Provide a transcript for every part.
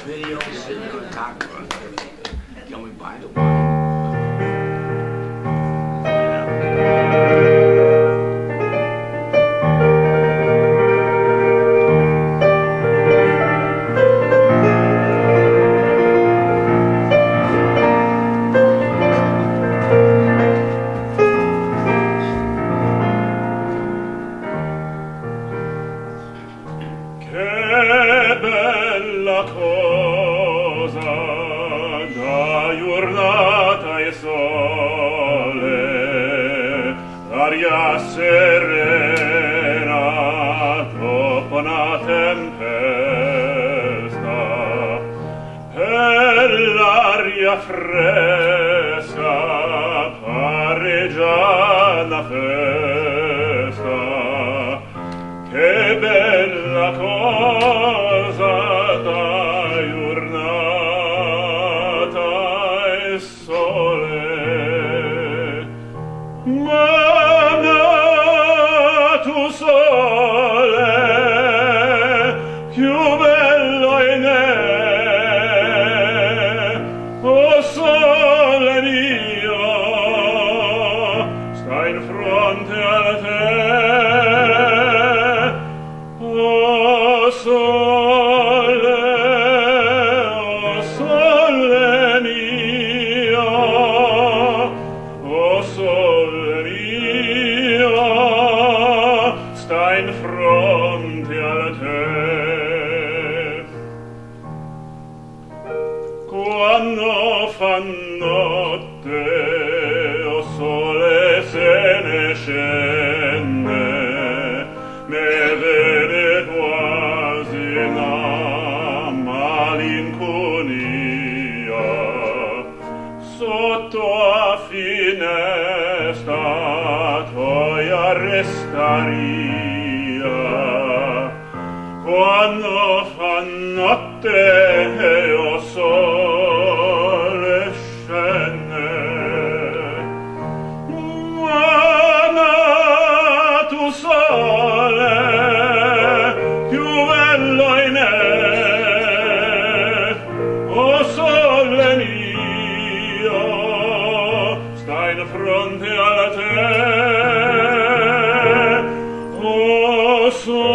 video sitting on top of us. Can we buy the wine? Fresca, parreggiana festa, che bella cosa da giornata e sole, ma tu sole, più bello in oh sole mio, sta in fronte a te. Oh sole mio, oh sole mio, sta in fronte a te. Quando fa notte, o sole se ne scende, me vede quasi una malinconia. Sotto a finestra tua restaria. Quando fa notte, o sole scende, ma tu sole, più bello in o sole mio, sta in fronte a te. O sole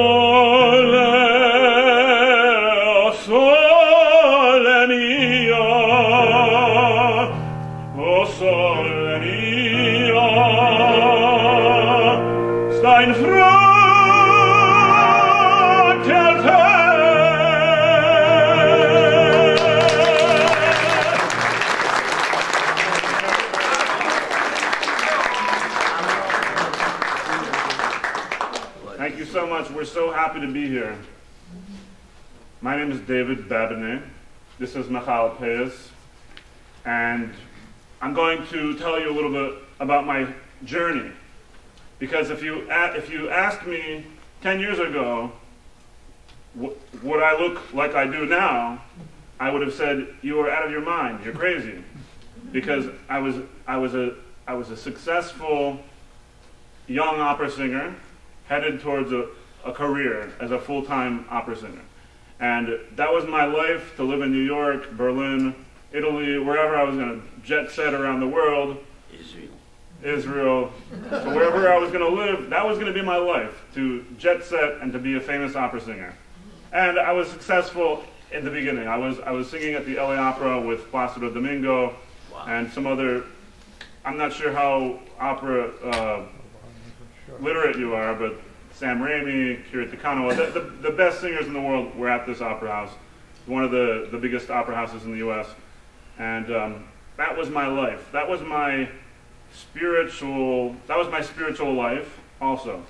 mio, o sole mio, sta in fronte a te. Thank you so much. We're so happy to be here. My name is David BABINET. This is Michal Pez, and I'm going to tell you a little bit about my journey. Because if you asked me 10 years ago, would I look like I do now, I would have said, you are out of your mind, you're crazy. Because I was a successful young opera singer, headed towards a career as a full-time opera singer. And that was my life, to live in New York, Berlin, Italy, wherever I was going to jet set around the world. Israel. So wherever I was going to live, that was going to be my life, to jet set and to be a famous opera singer. And I was successful in the beginning. I was singing at the LA Opera with Placido Domingo and some other, I'm not sure how opera literate you are, but Sam Raimi, Kira Takano, the best singers in the world were at this opera house, one of the biggest opera houses in the US. And that was my life. That was my spiritual life also.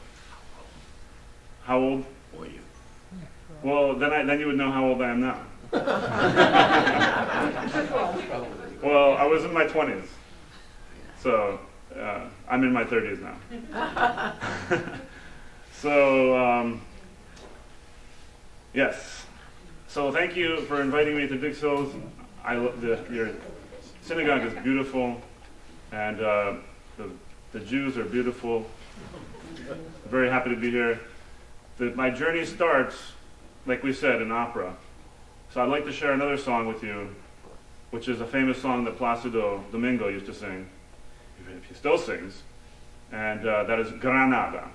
How old were you? Well, then you would know how old I am now. Well, I was in my 20s. So I'm in my 30s now. So, yes. So thank you for inviting me to Dix Hills. Your synagogue is beautiful, and the Jews are beautiful. I'm very happy to be here. My journey starts, like we said, in opera. So I'd like to share another song with you, which is a famous song that Placido Domingo used to sing, even if he still sings, and that is Granada.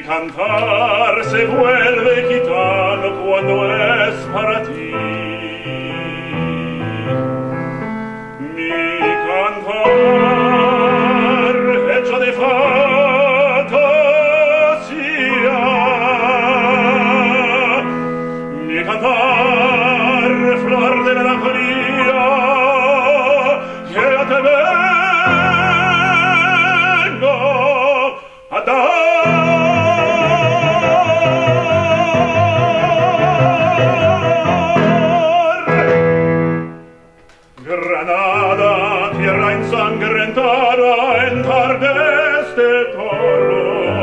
Cantar se vuelve gitano cuando es para ti. Mi cantar hecho de fantasía. Mi cantar flor de melancolía. Que yo te vengo a dar. Granada, tierra ensangrentada en tardes de toros,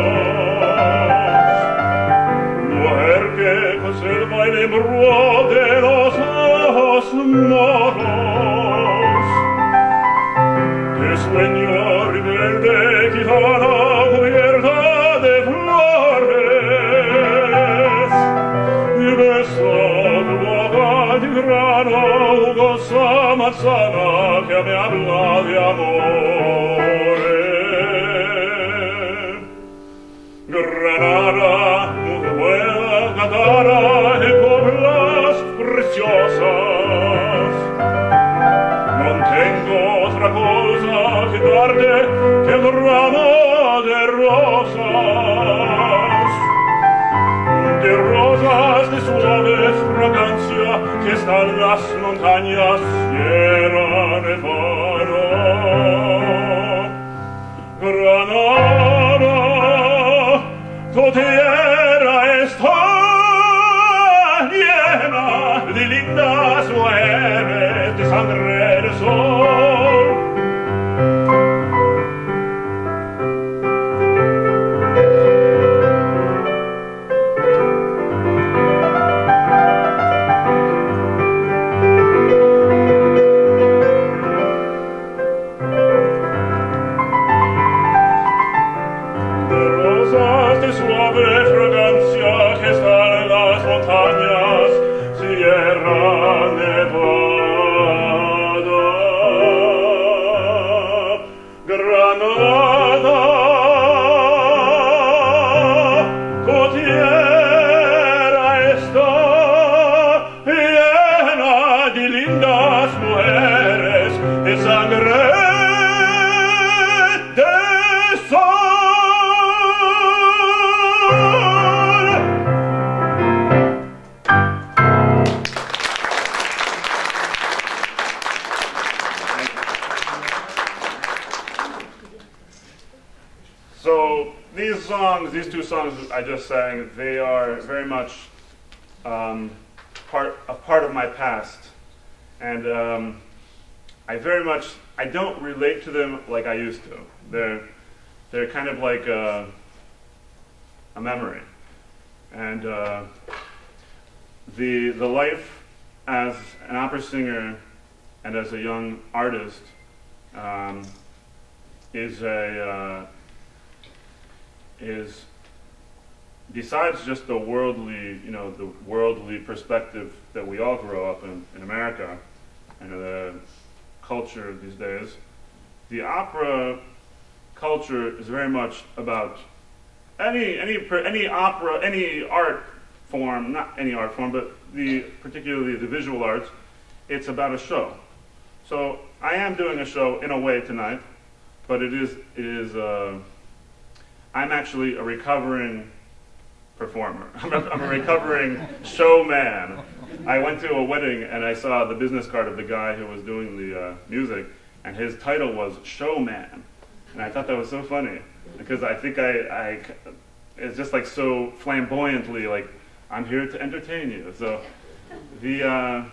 mujer que conserva el embrujo de los ojos moros, que sueño rebelde gitana cubierta de flores, y beso tu boca de grano jugosa manzana que me habla de amor. Granada, mujer buena, cantada en coplas preciosas. No tengo otra cosa que darte que un ramo de rosas. De rosas de suave fragancia que están las montañas Sierra Nevada. Granada, tu tierra está llena de lindas mujeres de sangre de sol. Suave fragancia que están en las montañas Sierra Nevada. Granada, tu tierra está llena de lindas mujeres de sangre de sol. So these two songs I just sang, they are very much a part of my past, and I don't relate to them like I used to. They're kind of like a memory, and the life as an opera singer and as a young artist is besides just the worldly perspective that we all grow up in America and the culture these days, the opera culture is very much about any opera, any art form, not any art form, but particularly the visual arts. It's about a show. So I am doing a show in a way tonight, but I'm actually a recovering performer. I'm a recovering showman. I went to a wedding and I saw the business card of the guy who was doing the music, and his title was Showman. And I thought that was so funny, because I think it's just like so flamboyantly like, I'm here to entertain you. So in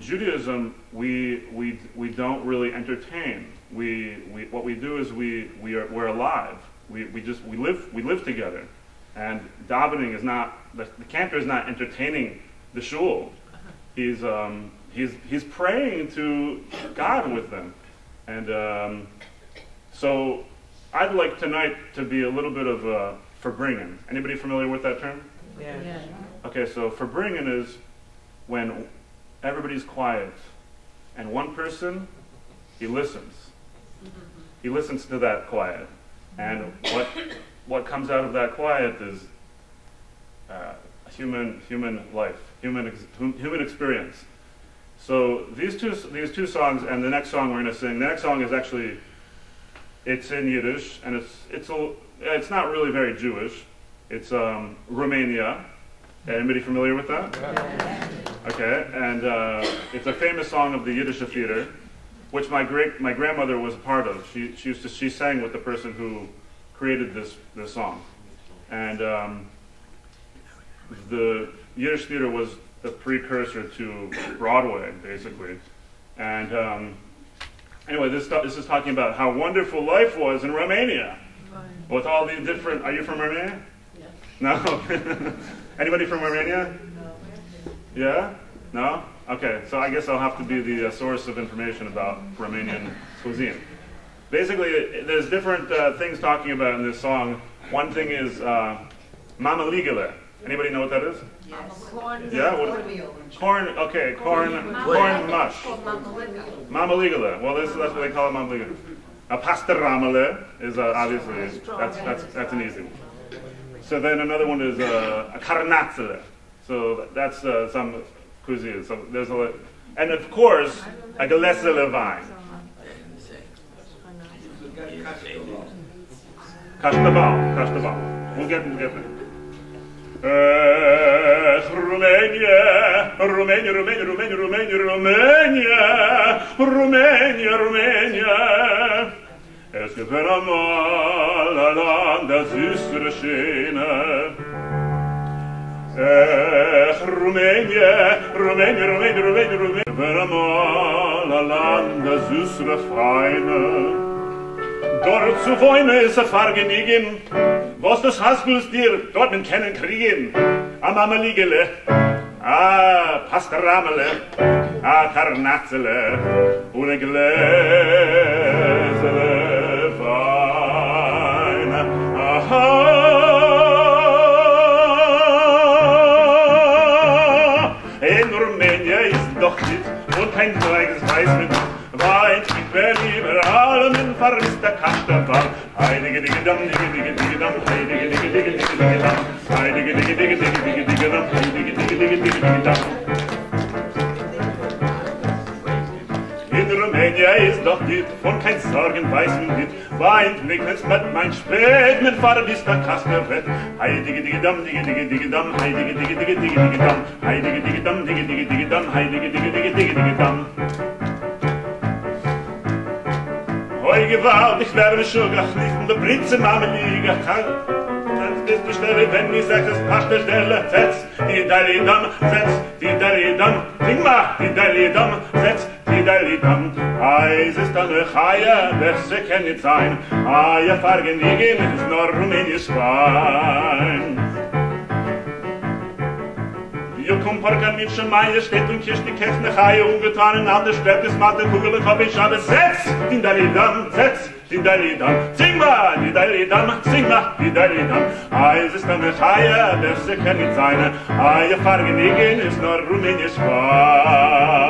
Judaism, we don't really entertain. What we do is we're alive. We live together, and davening is not, the cantor is not entertaining the shul. He's praying to God with them, and so I'd like tonight to be a little bit of a verbringen. Anybody familiar with that term? Yeah. Okay, so verbringen is when everybody's quiet, and one person, he listens. He listens to that quiet, and what comes out of that quiet is human life, human experience. So these two songs, and the next song we're going to sing. The next song is actually, it's in Yiddish, and it's not really very Jewish. It's Romania. Anybody familiar with that? Yeah. Okay, and it's a famous song of the Yiddish theater, which my grandmother was a part of. She sang with the person who created this song, and the Yiddish theater was the precursor to Broadway, basically. And anyway, this is talking about how wonderful life was in Romania, with all the different. Are you from Romania? Yes. No. Anybody from Romania? No. Yeah? No? Okay, so I guess I'll have to be the source of information about Romanian cuisine. Basically, there's different things talking about in this song. One thing is Mama Ligele. Anybody know what that is? Yes. Corn. Yeah? Corn, okay, corn mush. Mama Ligele. Well, that's what they call it, Mama Ligele. Pastaramele is obviously, that's an easy one. So then another one is a karnatzele. So that's some cuisine. So there's and of course, a gelesele wine. Kashtabal. We'll get there. Romania, Romania, Romania, Romania, Romania, Romania, Romania, Romania. Es gibt einmal ein Land, das düstere Schöne. Rumänien, Rumänien, Rumänien, Rumänien, Rumänien. Es gibt einmal ein Land, das düstere Feine. Dort zu wohnen ist ein Vergnügen, was das Haskels dir dort mit kennen kriegen. A Mama Ligele, a Pastaramele, a Karnatzele, und ein Gläsele. In Rumänien ist doch nicht und kein Zeuges weiß mit Wein, ich bin überall mit vermisster Kastenball. Heilige Digge Damm, Digge Digge Digge Damm, Heilige Digge Digge Digge Digge Damm, Heilige Digge Digge Digge Digge Digge Damm, Heilige Digge Digge Digge Digge Damm. In Rumänien ist doch nicht von kein Sorgen weiß mit nicht Wein, liegt's mit mein Spät, mit vermisster Kastenball. Heilige Digge Damm, Digge Digge Digge Damm, Heilige Digge Digge Digge Digge Damm, Heilige Digge Damm, Digge Digge Digge Damm, Heilige Digge Digge Digge Digge Damm. Hoi gewalt, ich werde mich schon gachlichten, der Prinz in Mama liege. Setz bist du Stelle, wenn ich sag, es passt der Stelle. Setz die Dalidam, setz die Dalidam. Sing mal, die Dalidam, setz die Dalidam. Eis ist eine Chaie, besser kann nicht sein. Haie Vergnügen ist nur rumänisch Wein. Ihr kommt parken mit Schmeie, steht und kischt die Kästne Chaie ungetan, an der Steppe ist Mathe, Kugel, ich hab ich habe. Setz die Dalidam, setz die Dalidam. Sing mal, die Dalidam, sing mal, die Dalidam. Eis ist eine Chaie, besser kann nicht sein. Haie Vergnügen ist nur rumänisch Wein.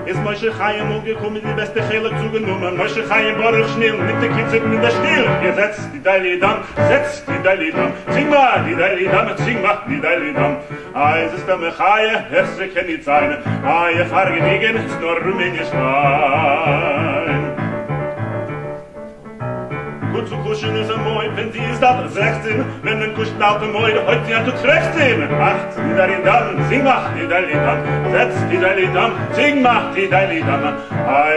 Ist Moshe Chaim umgekommen, die beste Chele zugenommen. Moshe Chaim Baruch schnell, mit der Kitzel in der Stil. Ihr setzt die Dalidam, setzt die Dalidam. Sing mal, die Dalidam, sing mal, die Dalidam. Eis ist der Mechaie, Hesse kennt nicht sein. Haie Vergnügen ist nur rumänisch Wein. gut zu kuschen ist mooi, wenn sie ist ab 16, wenn man kuscht auf dem Mooi, heute sie an zu trechsten. Macht die Dalidam, sing macht die Dalidam, setzt die Dalidam, sing macht die Dalidam.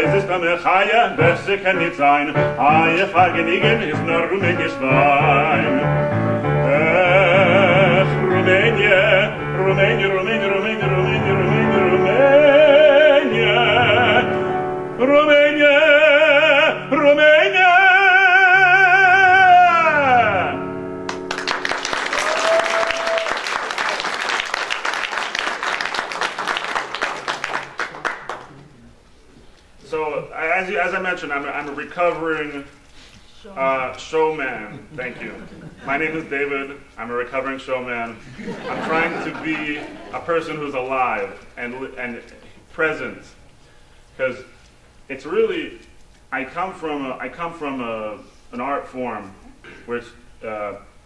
Es ist am Chaie, besser kann nicht sein, Haie vergnügen ist nur rumänisch Wein. Rumänien, Rumänien, Rumänien, Rumänien, Rumänien, Rumänien, Rumänien, Rumänien, Rumänien. So, as I mentioned, I'm a recovering showman. Thank you. My name is David. I'm a recovering showman. I'm trying to be a person who's alive and present, because it's really, I come from an art form where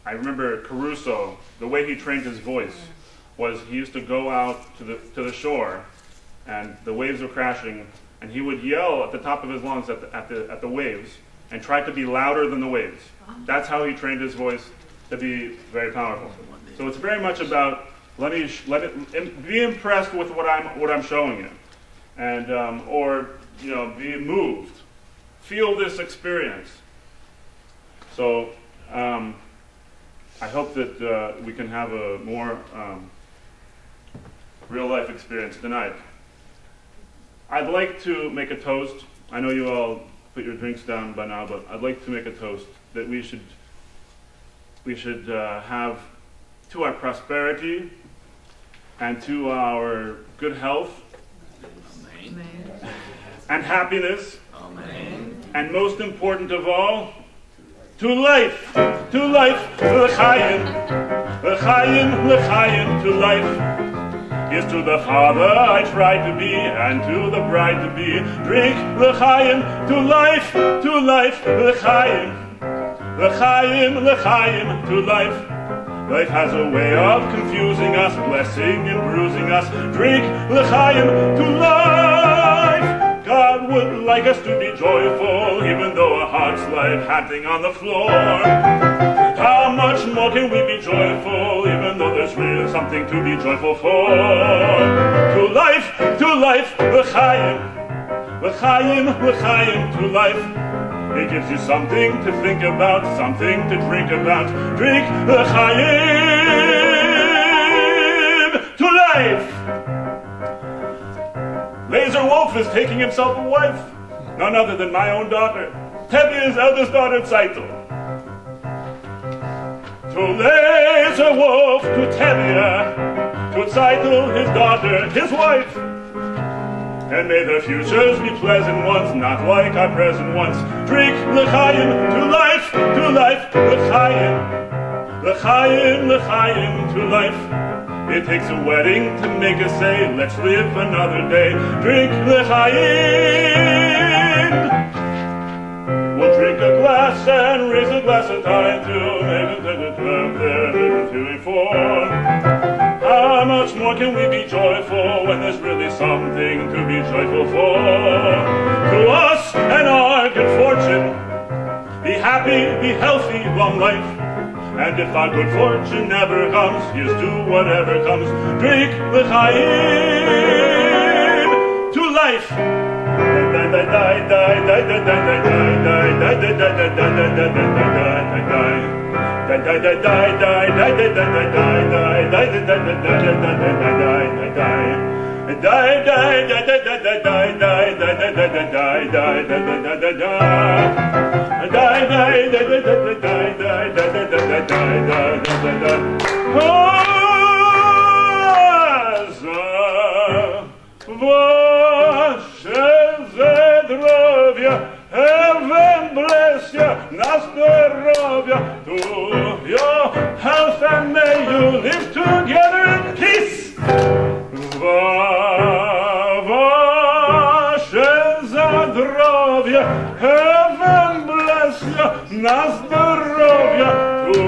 I remember Caruso. The way he trained his voice was he used to go out to the shore, and the waves were crashing, and he would yell at the top of his lungs at the waves, and try to be louder than the waves. That's how he trained his voice to be very powerful. So it's very much about be impressed with what I'm showing you, and or be moved, feel this experience. So I hope that we can have a more real life experience tonight. I'd like to make a toast. I know you all put your drinks down by now, but I'd like to make a toast that we should have to our prosperity and to our good health. Amen. And happiness. Amen. And most important of all, to life. To life. L'chaim. L'chaim. L'chaim. To life. Here's to the father I tried to be, and to the bride to be. Drink l'chaim, to life, l'chaim. L'chaim, l'chaim, to life. Life has a way of confusing us, blessing and bruising us. Drink l'chaim, to life. God would like us to be joyful, even though our hearts lie panting on the floor. How much more can we be joyful, even though there's really something to be joyful for? To life, l'chaim, l'chaim, l'chaim, to life. It gives you something to think about, something to drink about. Drink l'chaim, to life. Laser Wolf is taking himself a wife, none other than my own daughter, Tevia's eldest daughter, Tzaitel. To Laser Wolf, to Tevia, to Tzaitel, his daughter, his wife. And may the futures be pleasant ones, not like our present ones. Drink l'chaim, to life, l'chaim. L'chaim, l'chaim, to life. It takes a wedding to make us say, let's live another day. Drink l'chaim. We'll drink a glass and raise a glass of time to make it to before. How much more can we be joyful when there's really something to be joyful for? To us and our good fortune, be happy, be healthy, long life. And if our good fortune never comes, here's to whatever comes. Drink l'chaim, to life. Heaven bless you, na zdrowia, to your health, and may you live together in peace. Vaše zdrowia, heaven bless you, na zdrowia, to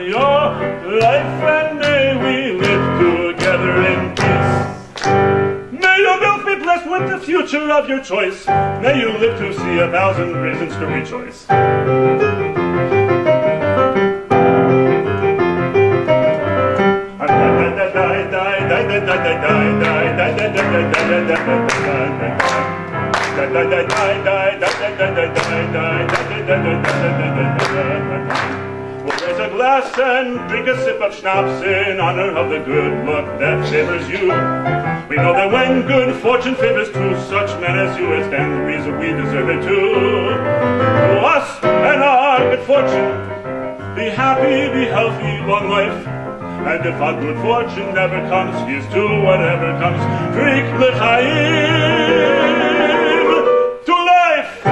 your life, and may we live together in peace. May your health be blessed with the future of your choice. May you live to see 1,000 reasons to rejoice. We'll raise a glass and drink a sip of schnapps in honor of the good luck that favors you. We know that when good fortune favors two such men as you, it stands to reason we deserve it too. To us and our good fortune, be happy, be healthy, long life. And if our good fortune never comes, here's to whatever comes. Drink l'chaim to life.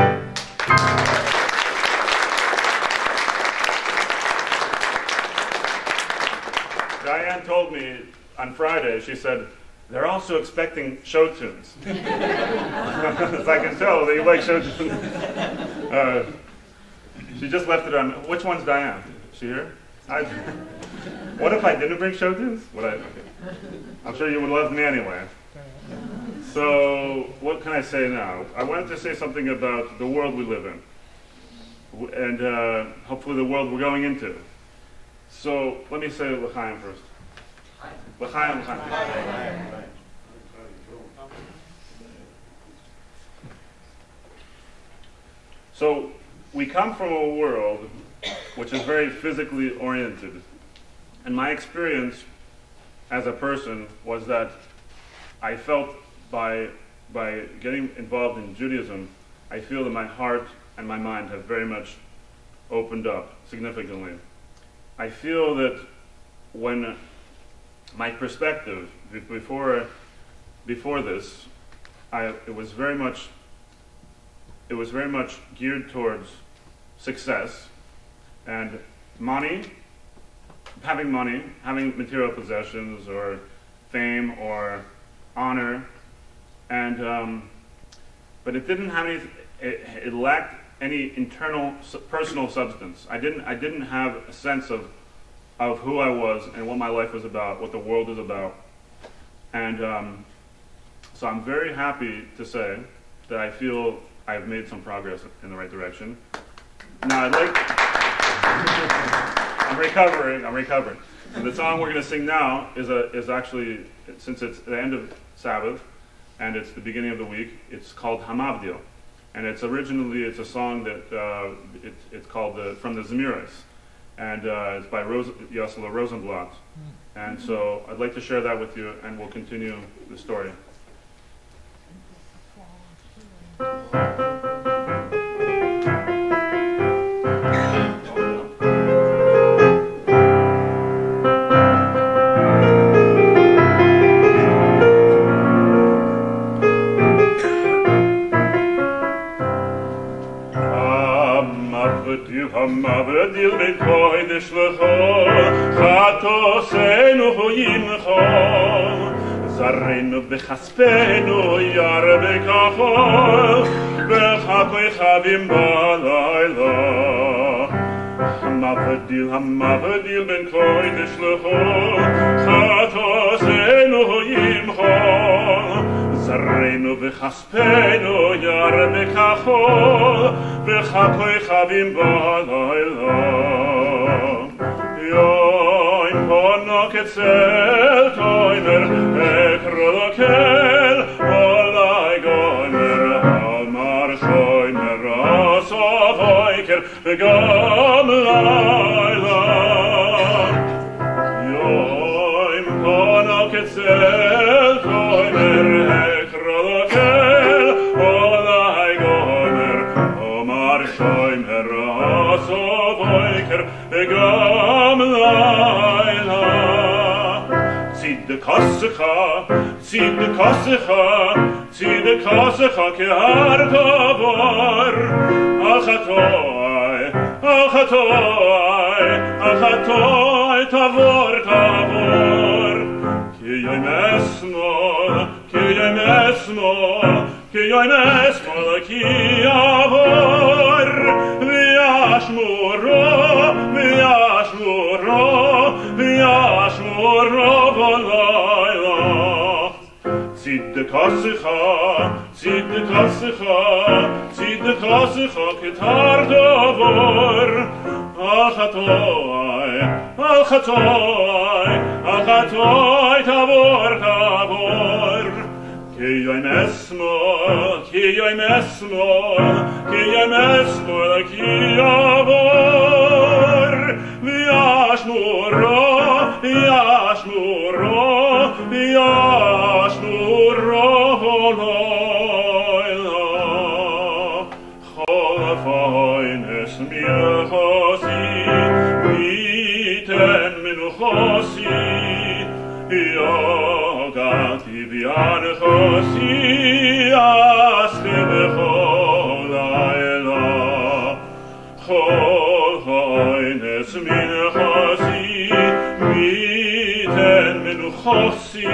Diane told me on Friday, she said, they're also expecting show tunes. As I can tell that you like show tunes. She just left it on. Which one's Diane? Is she here? What if I didn't bring show tunes? Okay. I'm sure you would love me anyway. So, what can I say now? I wanted to say something about the world we live in. And hopefully the world we're going into. So, let me say l'chaim first. L'chaim, l'chaim. So, we come from a world which is very physically oriented. And my experience as a person was that I felt by getting involved in Judaism, I feel that my heart and my mind have very much opened up significantly. I feel that when my perspective before this, it was very much geared towards success and money, having material possessions or fame or honor, and but it didn't have any. It lacked any internal personal substance. I didn't have a sense of who I was and what my life was about, what the world is about, and so I'm very happy to say that I feel I've made some progress in the right direction. Now I'm recovering. And the song we're going to sing now is actually, since it's the end of Sabbath and it's the beginning of the week, it's called Hamavdil. And it's a song that it's called From the Zemiros. And it's by Yossela Rosenblatt. And so I'd like to share that with you, and we'll continue the story. Hamavdil ben kodesh lecho, chatosenu yimcho, zarenu bechaspenu yar bekacho, bechakoi chavim balayla. Hamavdil ben kodesh lecho, chatosenu yimcho, zarenu bechaspenu yar bekacho, bechakoi chavim balayla. Yoim ponok etzel toimer, ekrodokel, olai goimer, almar shoimer, asovoiker, begam laila. Yoim ponok etzel toimer, ekrodokel, olai goimer, almar shoimer, asovoiker, begam laila. Zid de kosecha, ke har tavor. Achatoi, tavor. Ki yoim esmo, ki avor. Viashmuro volayla. Zid de kosecha, ketar davor. Achatoi, tavor. Ki Ki mesmo, ki mesmo, ki avor, viashnuro, chofoines mir chosi, miten min chosi, Yogati v'yad chosi, asli b'chol ha'ela. Chol ha'oines min chosi, miten min chosi,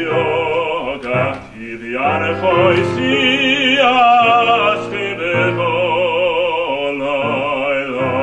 Yogati v'yad chosi, asli b'chol ha'ela.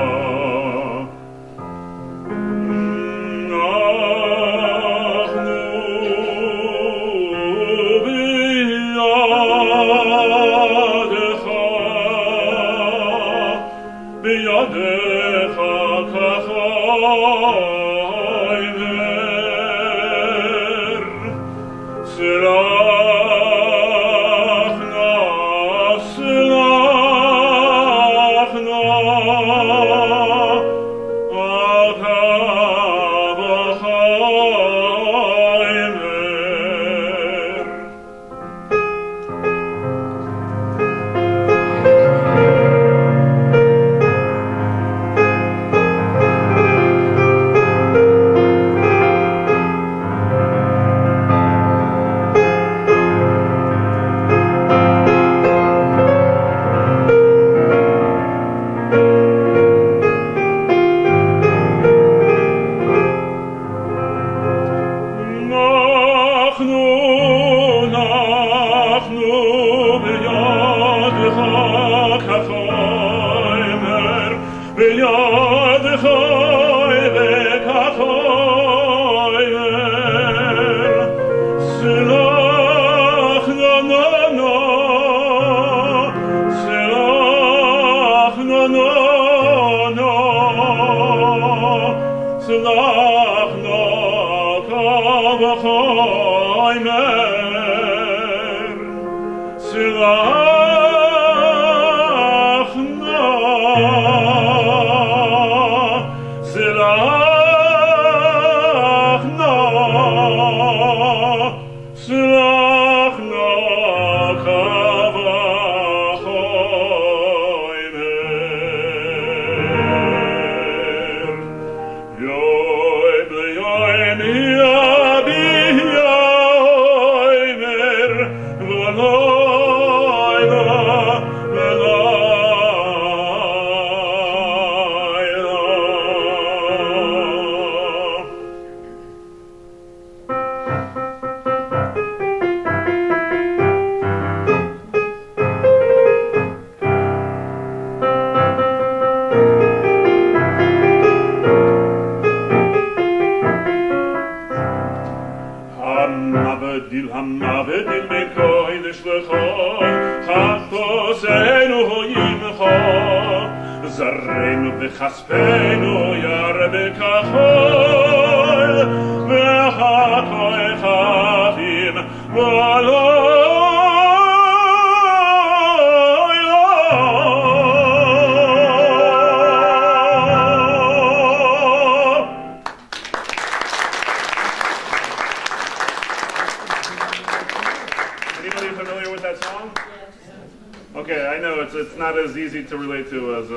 Okay, I know it's not as easy to relate to as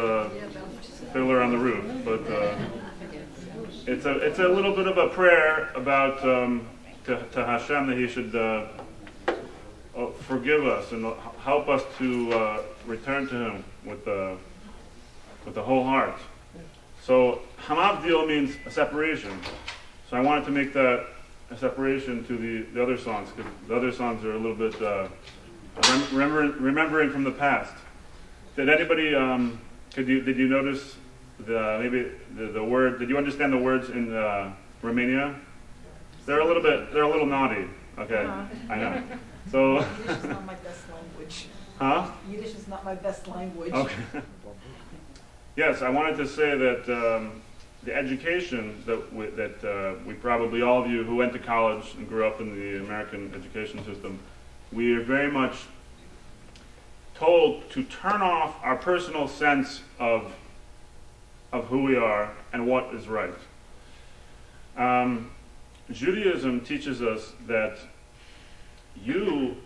Fiddler on the Roof, but it's a little bit of a prayer about to Hashem that He should forgive us and help us to return to Him with the whole heart. So Hamavdil means a separation. So I wanted to make that a separation to the other songs, because the other songs are a little bit remembering from the past. Did anybody did you notice maybe the word? Did you understand the words in Romania? They're a little naughty. Okay, I know. So Yiddish is not my best language. Huh? Yiddish is not my best language. Okay. Yes, I wanted to say that the education that we probably, all of you who went to college and grew up in the American education system, we are very much told to turn off our personal sense of who we are and what is right. Judaism teaches us that you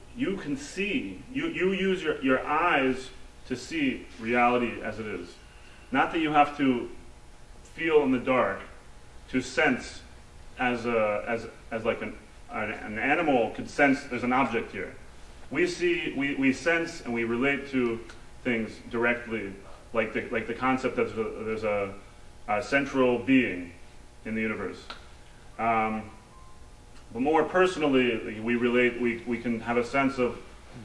can see, you use your eyes to see reality as it is. Not that you have to feel in the dark to sense as like an animal could sense there's an object here. We see, we sense and we relate to things directly, like the concept that there's a central being in the universe. But more personally, we relate. We can have a sense of,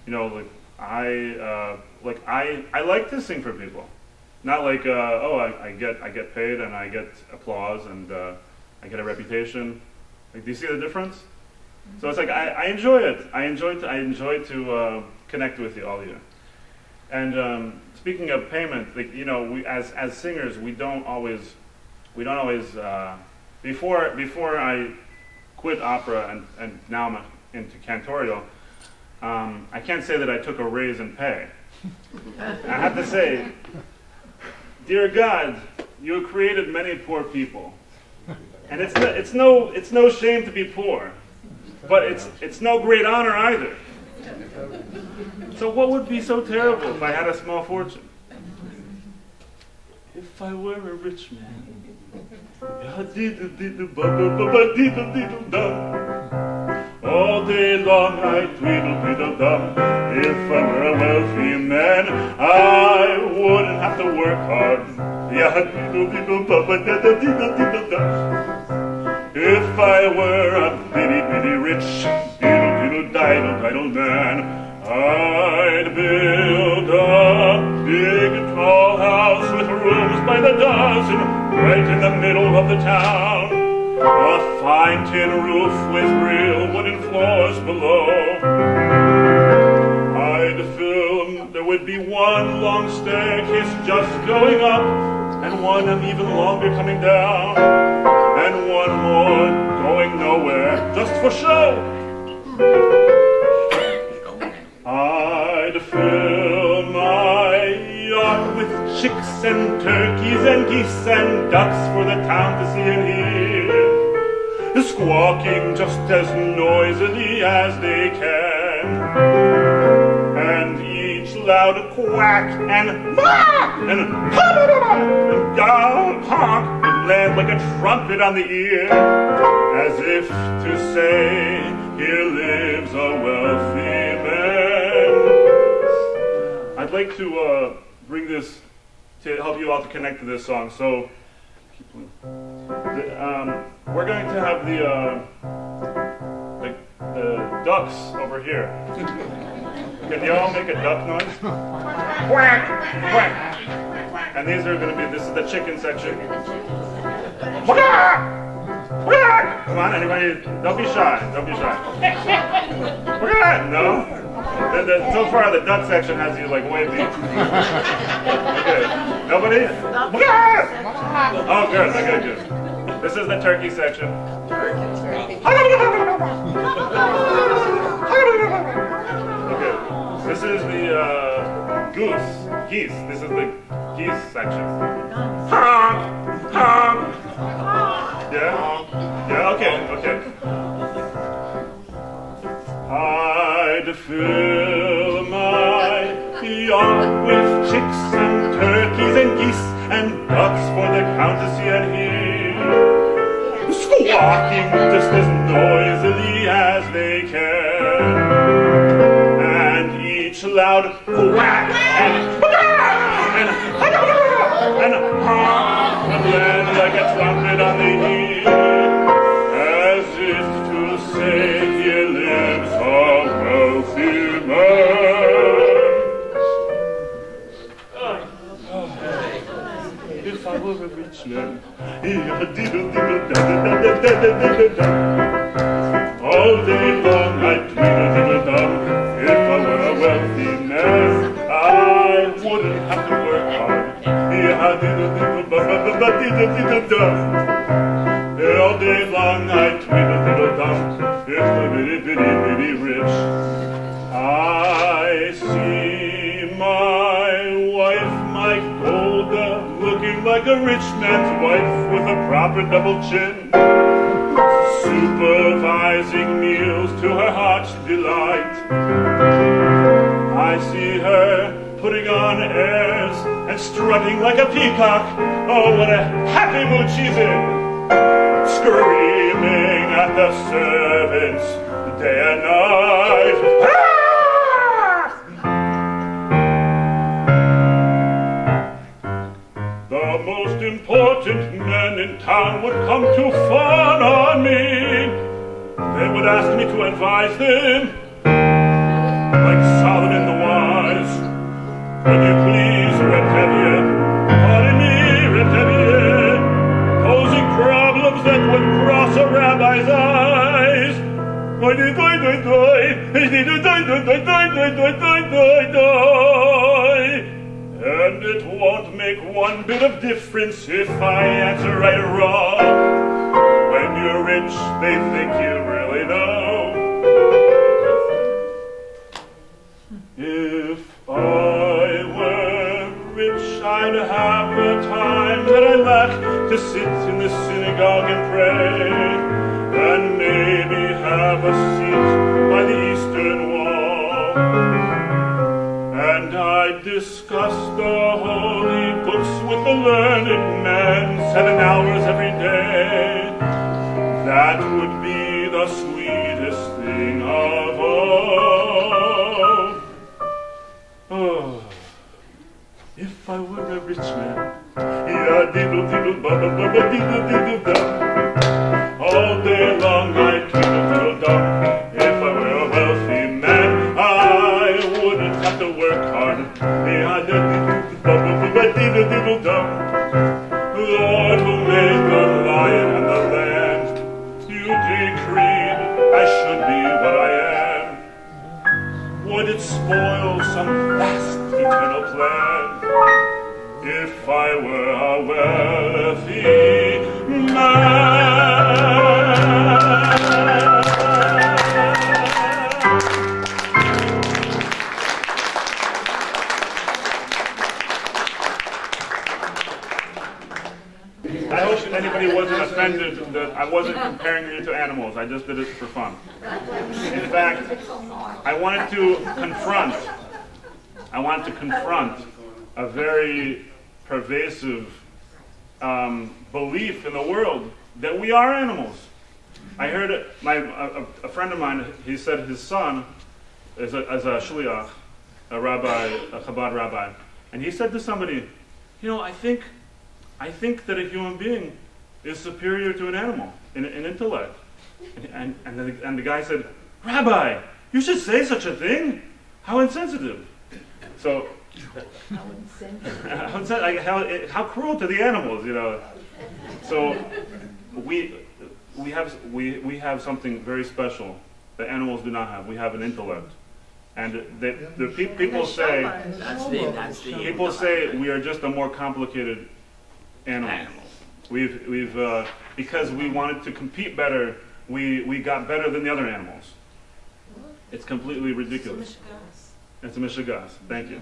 you know, I like to sing for people, not like oh I get paid and I get applause and I get a reputation. Like, do you see the difference? So it's like I enjoy it. I enjoy to connect with you, all of you. And speaking of payment, like, you know, we as singers we don't always before I quit opera and now I'm into cantorial, I can't say that I took a raise in pay. I have to say, dear God, you created many poor people, and it's no shame to be poor, but it's no great honor either. So what would be so terrible if I had a small fortune? If I were a rich man. All day long I tweedle-tweedle-dum. If I were a wealthy man, I wouldn't have to work hard. If I were a bitty rich diddle-diddle man, I'd build a big tall house with rooms by the dozen right in the middle of the town. A fine tin roof with real wooden floors below. There would be one long staircase just going up, and one even longer coming down, and one more going nowhere, just for show. I'd fill my yard with chicks and turkeys and geese and ducks for the town to see and hear, squawking just as noisily as they can. And each loud quack and ma and honk would land like a trumpet on the ear, as if to say, here lives a wealthy man. I'd like to bring this to help you all to connect to this song. So we're going to have the ducks over here. Can you all make a duck noise? Quack, quack. And these are going to be, this is the chicken section. Quack, quack. Come on, anybody, don't be shy, don't be shy. Quack, no? So far the duck section has you like way beat. Okay, nobody? Oh good, okay, good. This is the turkey section. Okay, this is the geese. This is the geese section. Honk, honk. Yeah? Yeah, okay. I'd fill my yard with chicks and turkeys and geese and ducks for the count to see and hear, squawking just as noisily as they can, and each loud quack and honk would land like a trumpet on the ear, as if to say, here lives a wealthy man. If I were a rich man, all day long I'd tweedle-diddle-dum. If I were a wealthy man, I wouldn't have to work hard. All day long I tweedle-diddle-dum, if the bitty rich. I see my wife, my Golda, looking like a rich man's wife with a proper double chin, supervising meals to her heart's delight. I see her putting on airs and strutting like a peacock. Oh, what a happy mood she's in! Screaming at the servants day and night. The most important men in town would come to fawn on me. They would ask me to advise them, like Solomon the Wise. Could you please, Reptavia, pardon me, Reptavia, posing problems that would cross a rabbi's eyes. And it won't make one bit of difference if I answer right or wrong. When you're rich, they think you really know. If I were rich, I'd have the time that I lack to sit in the synagogue and pray, and maybe have a seat by the eastern wall. And I'd discuss the holy books with the learned men 7 hours every day. That would be the sweetest thing of all. Oh, if I were a rich man, all day long I'd twiddle-diddle-dum. If I were a wealthy man, I wouldn't have to work hard. Lord, who made the lion and the lamb, you decreed I should be what I am. Would it spoil some vast eternal plan if I were a wealthy man? I hope anybody wasn't offended that I wasn't comparing you to animals. I just did it for fun. In fact, I wanted to confront a very pervasive belief in the world that we are animals. I heard a friend of mine, he said his son is a shliach, a rabbi, a Chabad rabbi, and he said to somebody, you know, I think that a human being is superior to an animal in intellect. And the guy said, Rabbi, you should say such a thing? How insensitive. So, how cruel to the animals, you know. So, we have something very special that animals do not have. We have an intellect. And people say, people say we are just a more complicated animal. Because we wanted to compete better, we got better than the other animals. It's completely ridiculous. It's a mishigas. Thank you.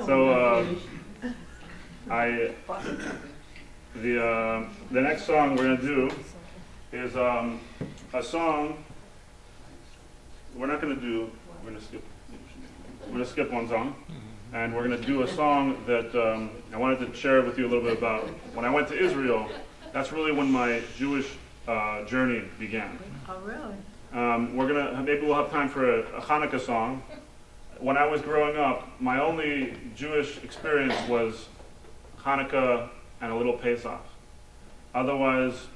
So the next song we're going to do is a song. We're going to skip one song. And we're going to do a song that I wanted to share with you a little bit about. When I went to Israel, that's really when my Jewish journey began. Oh, really? Maybe we'll have time for a Hanukkah song. When I was growing up, my only Jewish experience was Hanukkah and a little Pesach. Otherwise,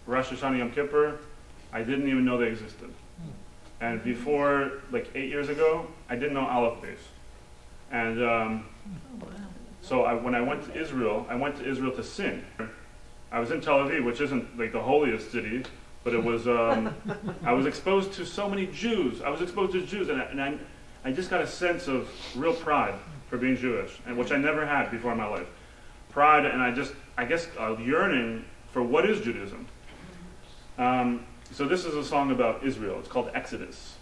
Rosh Hashanah, Yom Kippur, I didn't even know they existed. And before, like 8 years ago, I didn't know Aleph Beis. And so when I went to Israel to sing. I was in Tel Aviv, which isn't like the holiest city, but it was, I was exposed to so many Jews. I was exposed to Jews, and I just got a sense of real pride. for being Jewish, and which I never had before in my life. Pride, and I guess a yearning for what is Judaism. So this is a song about Israel. It's called Exodus.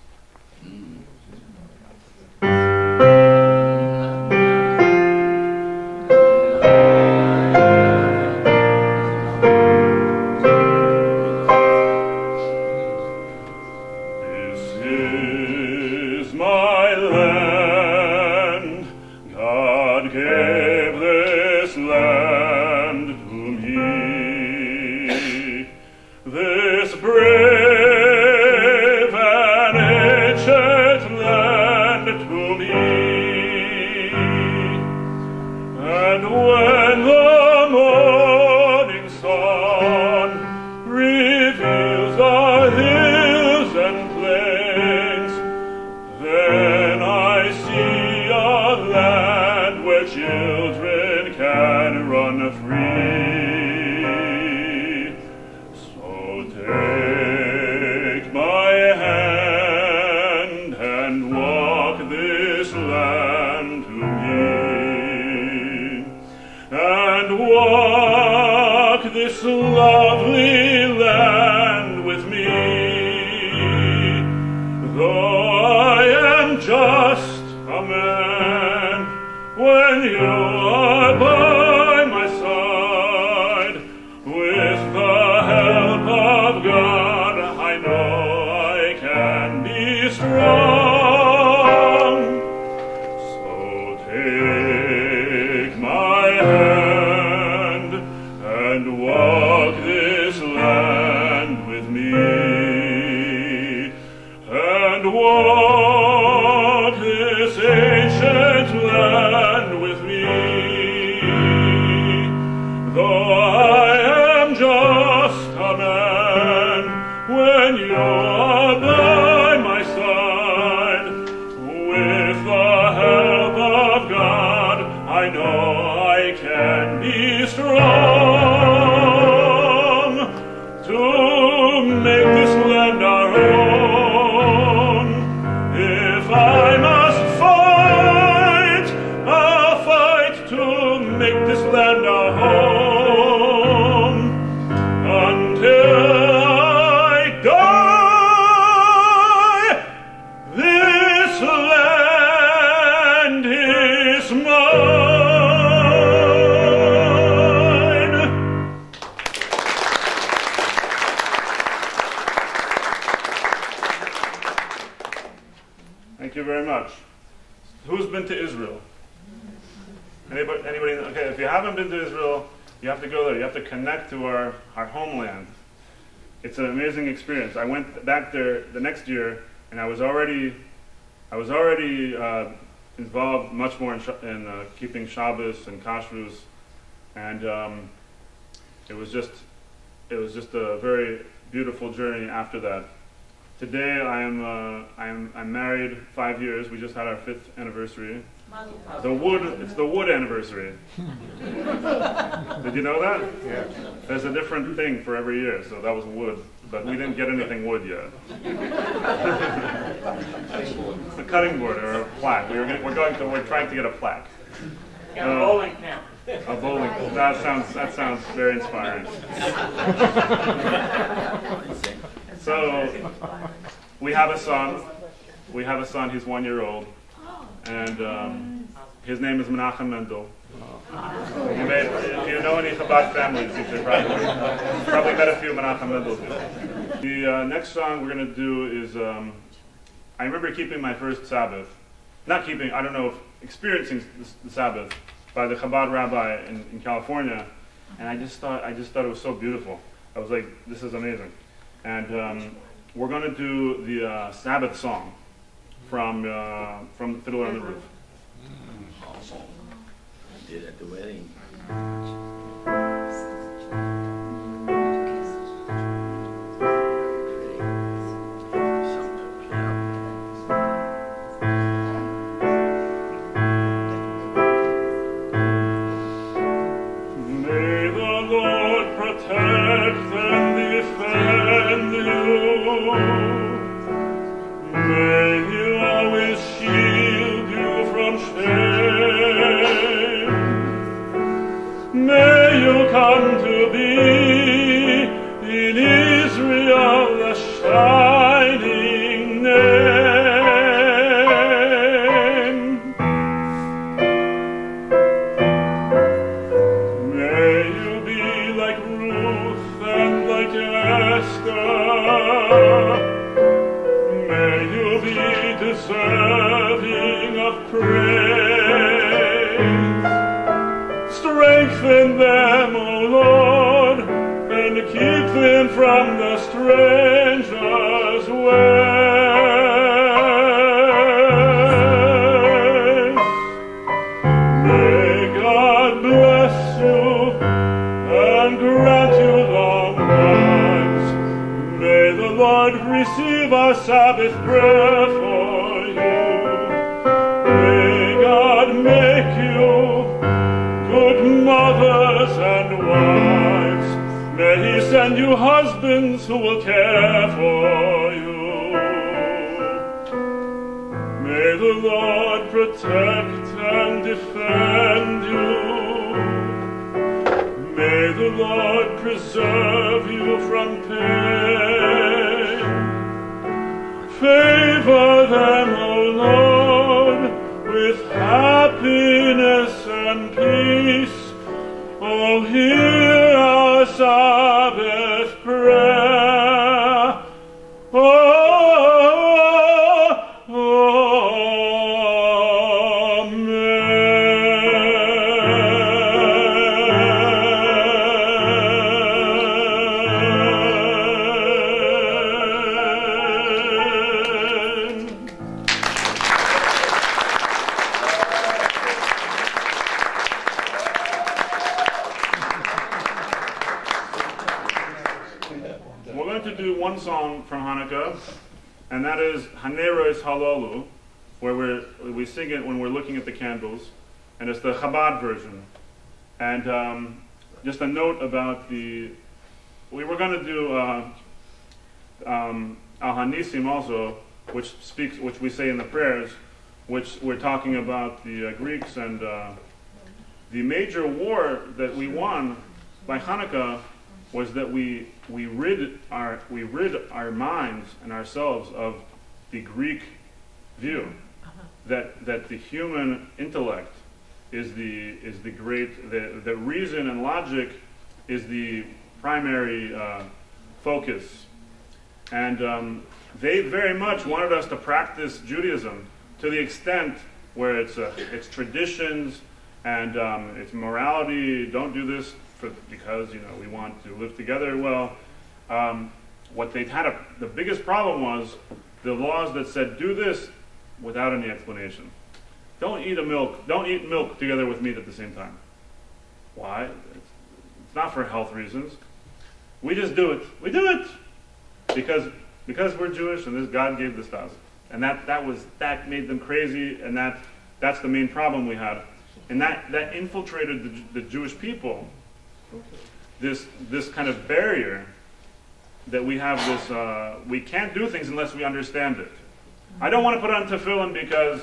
Connect to our homeland. It's an amazing experience. I went back there the next year, and I was already involved much more in keeping Shabbos and Kashrus, and it was just a very beautiful journey after that. Today I'm married 5 years. We just had our 5th anniversary. It's the wood anniversary. Did you know that? Yeah. There's a different thing for every year, so that was wood, but we didn't get anything wood yet. A cutting board or a plaque. We're trying to get a plaque. A bowling pin. A bowling pin. That sounds very inspiring. So we have a son. He's 1 year old. And his name is Menachem Mendel. If you know any Chabad families, you should probably met a few Menachem Mendels. The next song we're going to do is, I remember keeping my first Sabbath. Experiencing the Sabbath by the Chabad rabbi in California, and I just thought it was so beautiful. I was like, this is amazing. And we're going to do the Sabbath song from Fiddler on the Roof. Awesome. I did at the wedding. May the Lord protect and defend you. May He always shield you from shame. May you come to be in Israel a shining name. May you be like Ruth and like Esther. May you be deserving of praise. Strengthen them, O Lord, and keep them from the stranger's ways. May God bless you and grant you long lives. May the Lord receive our Sabbath prayer for you. May God make you good mothers and wives. May He send you husbands who will care for you. May the Lord protect and defend you. May the Lord preserve you from pain. Favor them, O Lord, with happiness and peace. Oh, hear our Sabbath prayer. One song from Hanukkah, and that is Haneros Halalu, where we sing it when we're looking at the candles, and it's the Chabad version. And just a note about we were going to do Al Hanisim also, which we say in the prayers, which we're talking about the Greeks, and the major war that we won by Hanukkah was that we rid our minds and ourselves of the Greek view that the human intellect is the great, the reason and logic is the primary focus, and they very much wanted us to practice Judaism to the extent where it's traditions and it's morality. Don't do this because we want to live together. Well, what they had the biggest problem was the laws that said do this without any explanation. Don't eat milk together with meat at the same time. Why? It's not for health reasons. We just do it. We do it because we're Jewish and this God gave this to us. And that made them crazy, and that's the main problem we had. And that infiltrated the Jewish people. This kind of barrier that we have, we can't do things unless we understand it. I don't want to put on tefillin because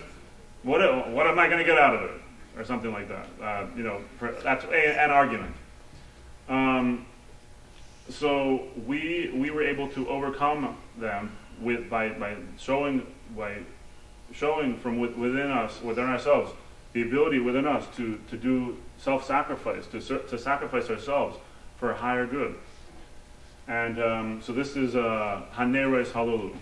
what am I going to get out of it, or something like that. That's an argument. So we were able to overcome them by showing from within ourselves, the ability within us to do self-sacrifice, to sacrifice ourselves for a higher good. And so this is Haneres Halulu.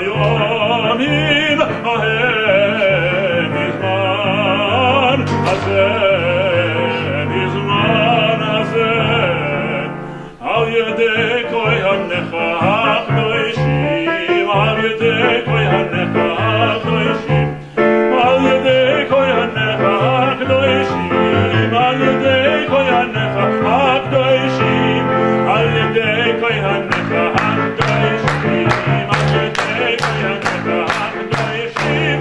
hayomim ahem izman hazeh izman hazeh al yedei kohanecha haqdoishim al yedei kohanecha haqdoishim al yedei kohanecha haqdoishim al yedei kohanecha haqdoishim al yedei kohanecha haqdoishim al yedei kohanecha haqdoishim.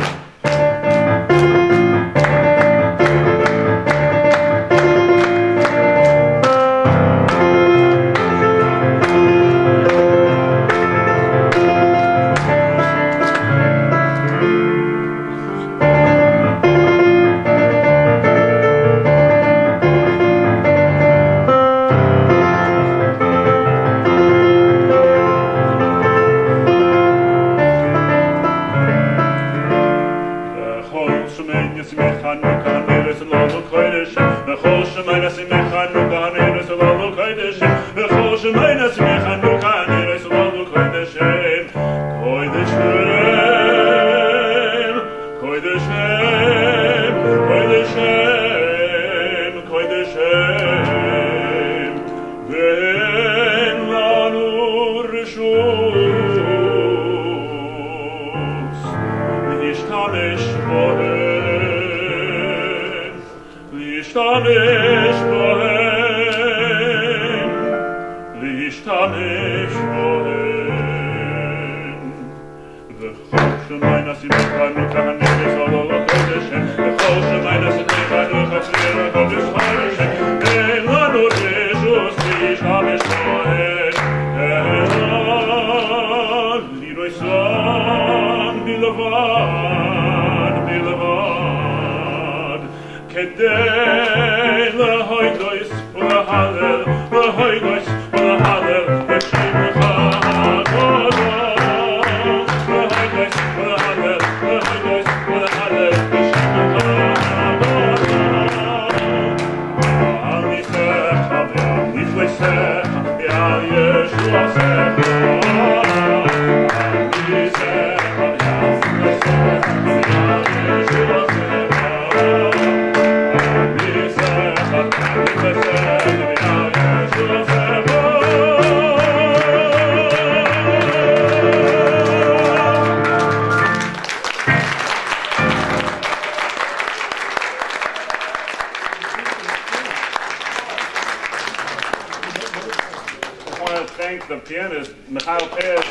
The pianist, Michael Pez,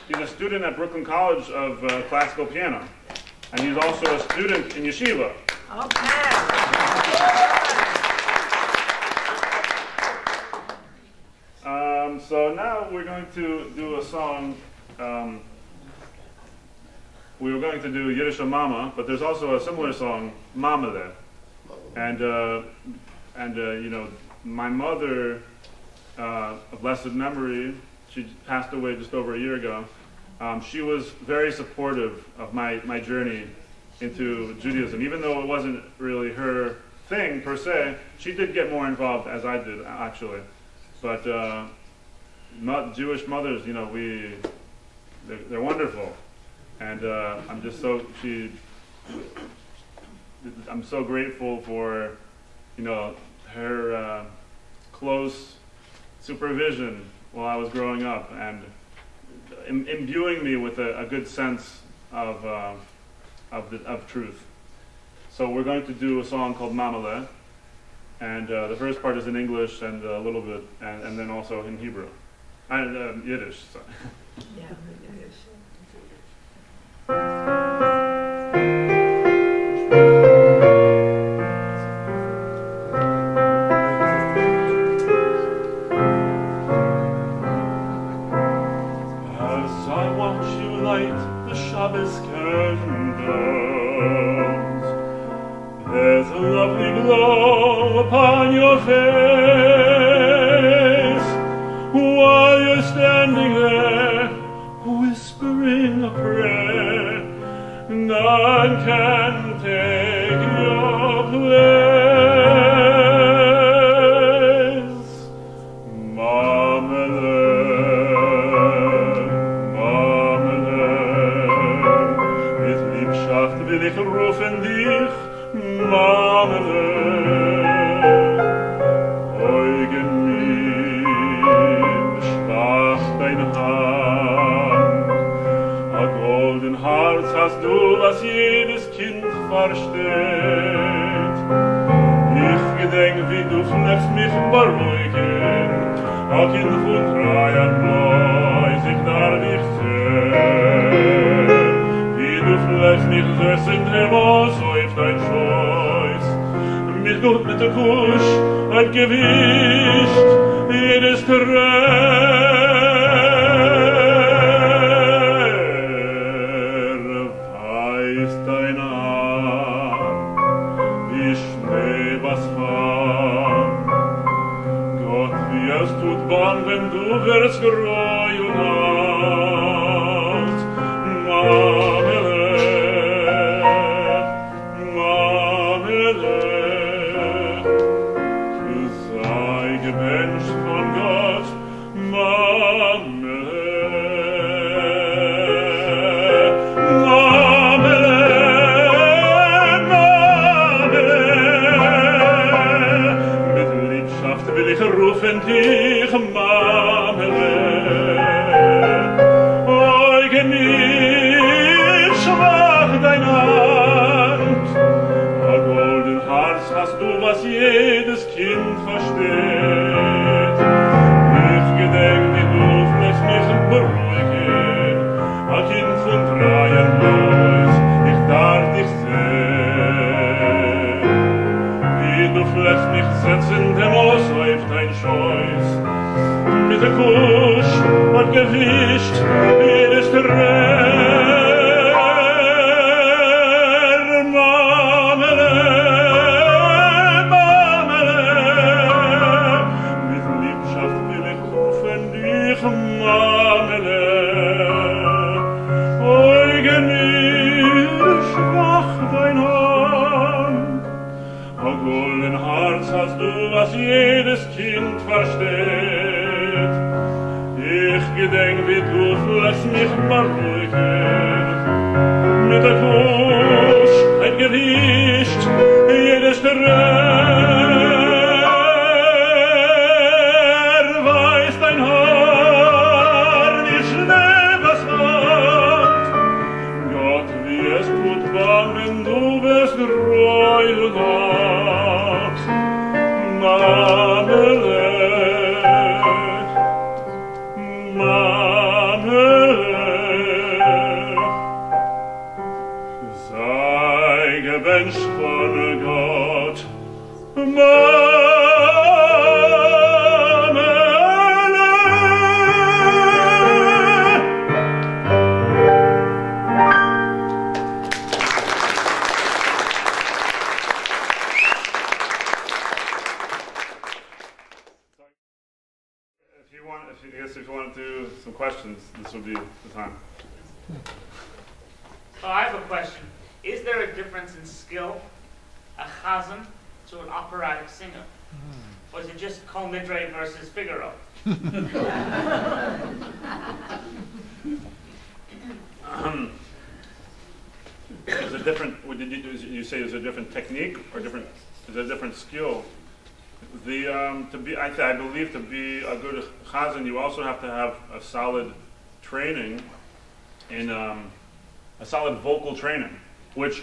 he's a student at Brooklyn College of classical piano, and he's also a student in yeshiva. So now we're going to do a song. We were going to do Yiddish Mama, but there's also a similar song, Mama there. And you know, my mother, of blessed memory, she passed away just over a year ago. She was very supportive of my journey into Judaism. Even though it wasn't really her thing per se, she did get more involved as I did, actually. But Jewish mothers, you know, they're wonderful. And I'm just I'm so grateful for, you know, her close supervision while I was growing up and imbuing me with a good sense of truth. So we're going to do a song called Mamale, and the first part is in English and a little bit, and then also in Hebrew, and Yiddish. Sorry. Yeah, Yiddish. Shabbos candles, there's a lovely glow upon your face while you're standing there whispering a prayer. None can take your place. My fleckst mich beruhigen, auch in von Freier Bleus, ich darf dich sehen. Wie du fleckst mich süß in Himmel, so auf dein Scheuß, mit gut mit der Kusch, ein Gewicht, jedes weiß dein Arm, wie Schnee was fahren. Gott, wie es tut bang, wenn du wirst geroi und alt. Mamele, du sei gebencht von Gott, Mamele. Will ich rufen dich, Mamele. Eugen nicht schwach dein Hand. A golden Herz hast du, was jedes Kind versteht. Ich gedenk, wie du fleckst mich beruhigen. A Kind von Freier Bleus, ich darf dich sehen. Wie du fleckst mich setzen, dem Aus läuft dein Scheuß. Mit der Kusch und Gewicht, jedes Mamele, Mamele. Mit Liebschaft will ich rufen dich, Mamele. Eugen mir schwach dein Hand. A golden Herz hast du, was jedes Kind versteht. Ich gedenk, wie du fleckst mich beruhigen. Mit der Kusch, ein Gewicht, jedes weiß dein Haar, wie Schnee was macht. Gott, wie es tut bang, wenn du bist treu und hart. Mamele, sei gebencht von Gott, If you want to do some questions, this would be the time. Oh, I have a question. Is there a difference in skill, a chazan to an operatic singer? Or is it just Kol Nidre versus Figaro? Is a different, did you say is a different technique or different, is a different skill? I believe to be a good chazan, you also have to have a solid training in a solid vocal training, which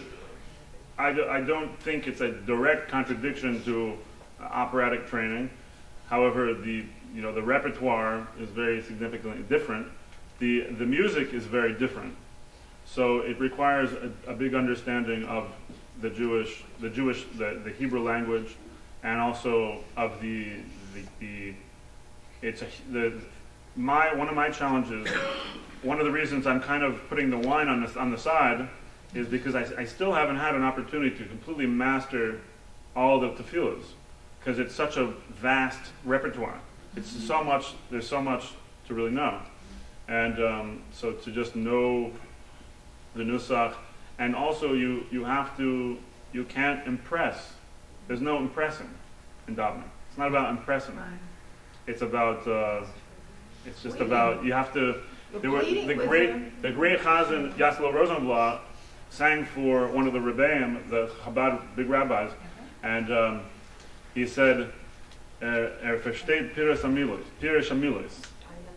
I don't think it's a direct contradiction to operatic training. However, the repertoire is very significantly different. The music is very different, so it requires a big understanding of the Hebrew language, and also of one of my challenges. One of the reasons I'm kind of putting the wine on the side is because I still haven't had an opportunity to completely master all the tefillas, because it's such a vast repertoire. It's so much. There's so much to really know, and so to just know the nusach, and also you can't impress. There's no impressing in davening. It's not about impressing. Right. It's about. It's just about you have to. The great chazan Yaslo Rosenblatt sang for one of the rebbeim, the Chabad big rabbis, and he said, versteht Pirush Hamilos.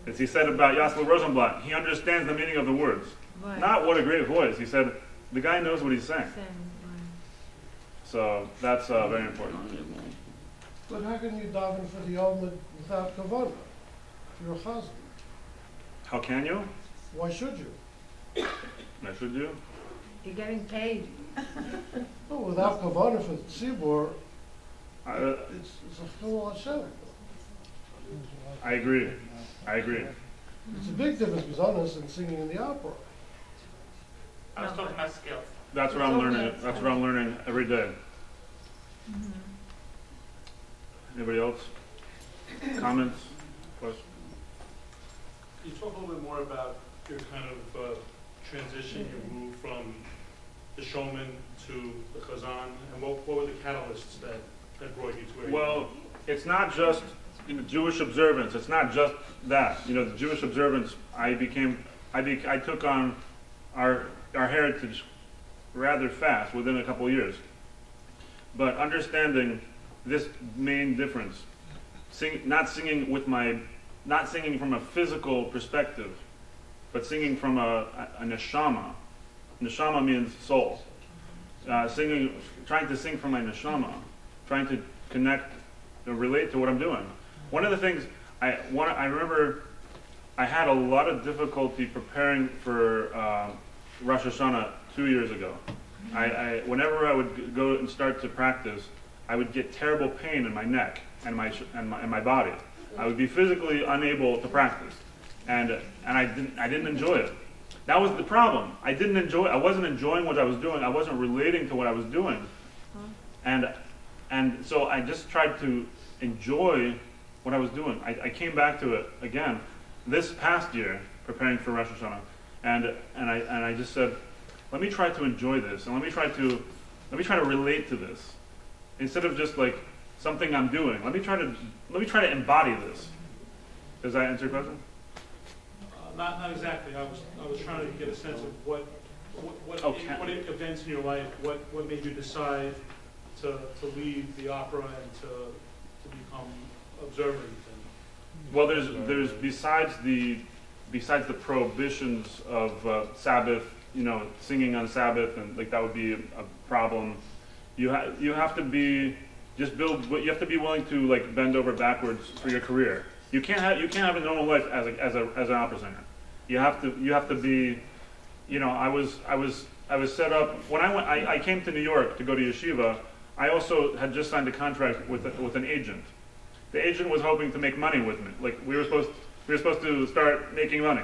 As he said about Yaslo Rosenblatt, he understands the meaning of the words. Right. Not what a great voice. He said the guy knows what he's saying. So that's very important. But how can you daven for the Omer without kavanah? If you're a chazan, How can you? why should you? Why should you? You're getting paid. No, without kavanah for the tzibur, I it's a chilul Hashem. agree. I agree. It's a big difference between us and singing in the opera. I was talking about skill. That's what I'm learning. That's what I'm learning every day. Anybody else? Comments? Questions? Can you talk a little bit more about your kind of transition, your move from the showman to the chazan, and what were the catalysts that brought you to where you are? Well, it's not just Jewish observance. It's not just that. The Jewish observance. I took on our heritage rather fast within a couple of years. But understanding this main difference, not singing from a physical perspective, but singing from a neshama. Neshama means soul. Trying to sing from my neshama, trying to connect, relate to what I'm doing. One of the things I remember, I had a lot of difficulty preparing for Rosh Hashanah 2 years ago. Whenever I would go and start to practice, I would get terrible pain in my neck and my body. I would be physically unable to practice, and I didn't enjoy it. That was the problem. I wasn't enjoying what I was doing. I wasn't relating to what I was doing, and so I just tried to enjoy what I was doing. I came back to it again this past year, preparing for Rosh Hashanah, and I just said, let me try to enjoy this, and let me try to relate to this, instead of just like something I'm doing. Let me try to embody this. Does that answer your question? Not exactly. I was trying to get a sense of what events in your life, what made you decide to leave the opera and to become observant. Well, there's besides the prohibitions of Sabbath, singing on Sabbath, and like that would be a problem. You have to be willing to like bend over backwards for your career. You can't have a normal life as an opera singer. You have to be, I was set up when I came to New York to go to yeshiva. I also had just signed a contract with an agent. The agent was hoping to make money with me. Like we were supposed to start making money,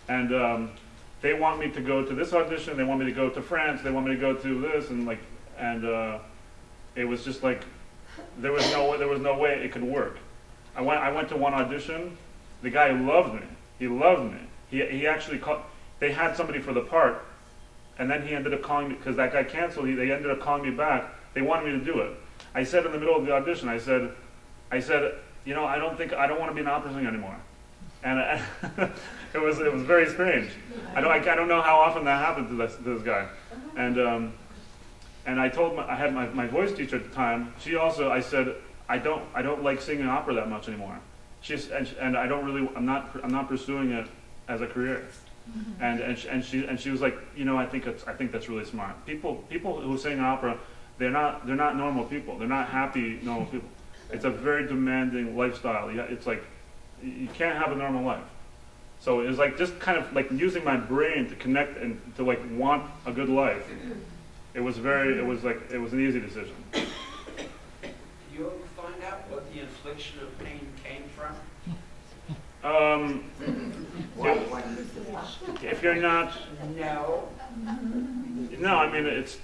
and they want me to go to this audition. They want me to go to France. They want me to go to this, and it was just like there was no way it could work. I went to one audition. The guy loved me. He loved me. He actually called. They had somebody for the part, and then he ended up calling me because that guy canceled. They ended up calling me back. They wanted me to do it. I said in the middle of the audition, I said, I don't want to be an opera singer anymore. And it was very strange. I don't know how often that happened to this guy. And I told I had my voice teacher at the time. I said I don't like singing opera that much anymore. And I'm not pursuing it as a career. And she was like, I think that's really smart. People who sing opera, they're not normal people. They're not happy normal people. It's a very demanding lifestyle. It's like you can't have a normal life. So it was like just kind of like using my brain to connect and to like want a good life. It was an easy decision. Did you ever find out what the infliction of pain came from? If you're not, no, I mean it's